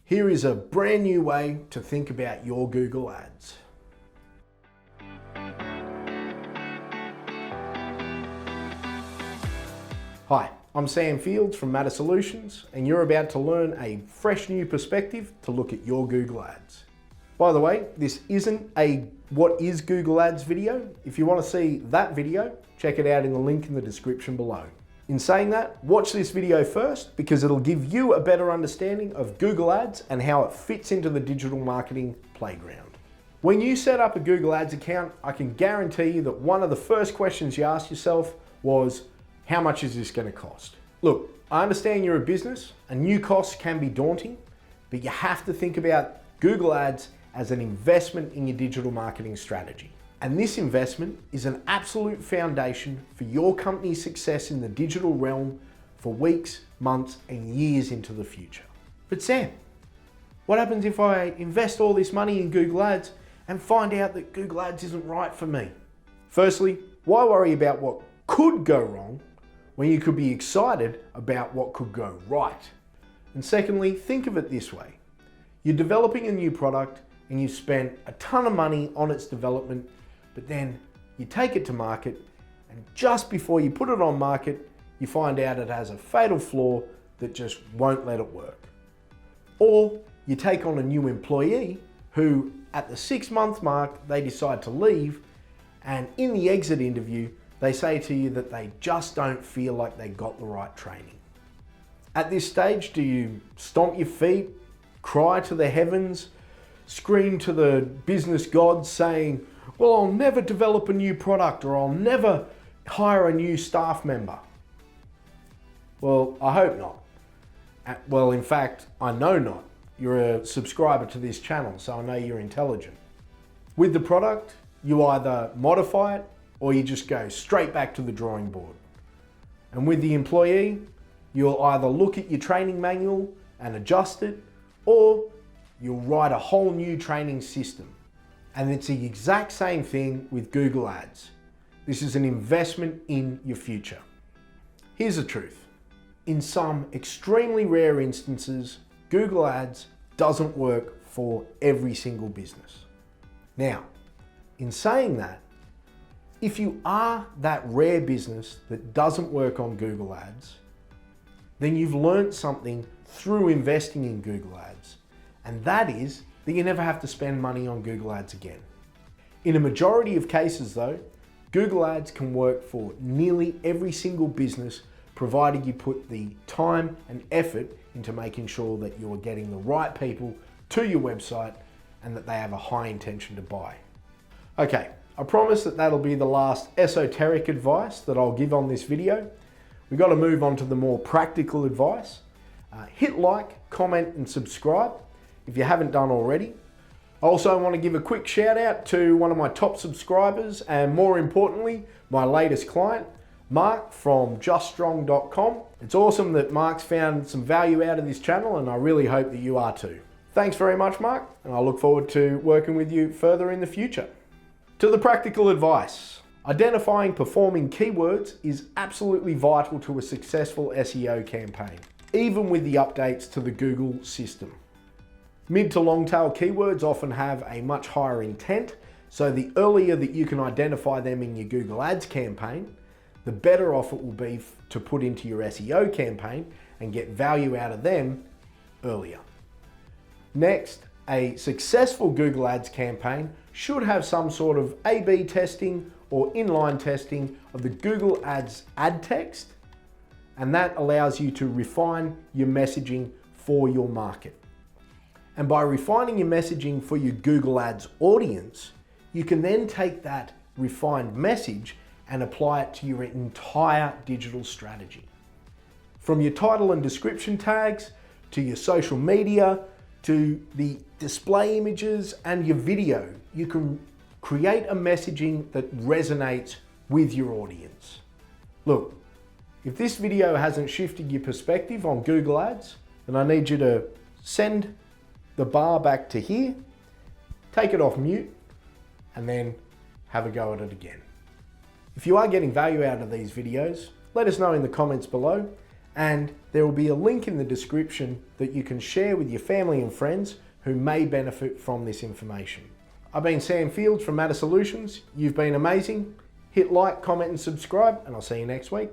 Here is a brand new way to think about your Google Ads. Hi, I'm Sam Fields from Matter Solutions, and you're about to learn a fresh new perspective to look at your Google Ads. By the way, this isn't a what is Google Ads video. If you want to see that video, check it out in the link in the description below. In saying that, watch this video first because it'll give you a better understanding of Google Ads and how it fits into the digital marketing playground. When you set up a Google Ads account, I can guarantee you that one of the first questions you asked yourself was, how much is this going to cost? Look, I understand you're a business and new costs can be daunting, but you have to think about Google Ads as an investment in your digital marketing strategy. And this investment is an absolute foundation for your company's success in the digital realm for weeks, months, and years into the future. But Sam, what happens if I invest all this money in Google Ads and find out that Google Ads isn't right for me? Firstly, why worry about what could go wrong when you could be excited about what could go right? And secondly, think of it this way. You're developing a new product and you've spent a ton of money on its development, but then you take it to market and just before you put it on market, you find out it has a fatal flaw that just won't let it work. Or you take on a new employee who at the 6-month mark, they decide to leave, and in the exit interview, they say to you that they just don't feel like they got the right training. At this stage, do you stomp your feet, cry to the heavens, scream to the business gods saying, well, I'll never develop a new product or I'll never hire a new staff member? Well, I hope not. Well, in fact, I know not. You're a subscriber to this channel, so I know you're intelligent. With the product, you either modify it or you just go straight back to the drawing board. And with the employee, you'll either look at your training manual and adjust it, or you'll write a whole new training system. And it's the exact same thing with Google Ads. This is an investment in your future. Here's the truth. In some extremely rare instances, Google Ads doesn't work for every single business. Now, in saying that, if you are that rare business that doesn't work on Google Ads, then you've learned something through investing in Google Ads. And that is that you never have to spend money on Google Ads again. In a majority of cases though, Google Ads can work for nearly every single business provided you put the time and effort into making sure that you're getting the right people to your website and that they have a high intention to buy. Okay, I promise that that'll be the last esoteric advice that I'll give on this video. We've got to move on to the more practical advice. Hit like, comment and subscribe if you haven't done already. I also want to give a quick shout out to one of my top subscribers and more importantly, my latest client, Mark from juststrong.com. It's awesome that Mark's found some value out of this channel and I really hope that you are too. Thanks very much, Mark, and I look forward to working with you further in the future. To the practical advice. Identifying performing keywords is absolutely vital to a successful SEO campaign, even with the updates to the Google system. Mid to long tail keywords often have a much higher intent, so the earlier that you can identify them in your Google Ads campaign, the better off it will be to put into your SEO campaign and get value out of them earlier. Next, a successful Google Ads campaign should have some sort of A/B testing or inline testing of the Google Ads ad text, and that allows you to refine your messaging for your market. And by refining your messaging for your Google Ads audience, you can then take that refined message and apply it to your entire digital strategy. From your title and description tags, to your social media, to the display images and your video, you can create a messaging that resonates with your audience. Look, if this video hasn't shifted your perspective on Google Ads, then I need you to send the bar back to here, take it off mute, and then have a go at it again. If you are getting value out of these videos, let us know in the comments below, and There will be a link in the description that you can share with your family and friends who may benefit from this information. I've been Sam Fields from Matter Solutions. You've been amazing. Hit like, comment and subscribe, and I'll see you next week.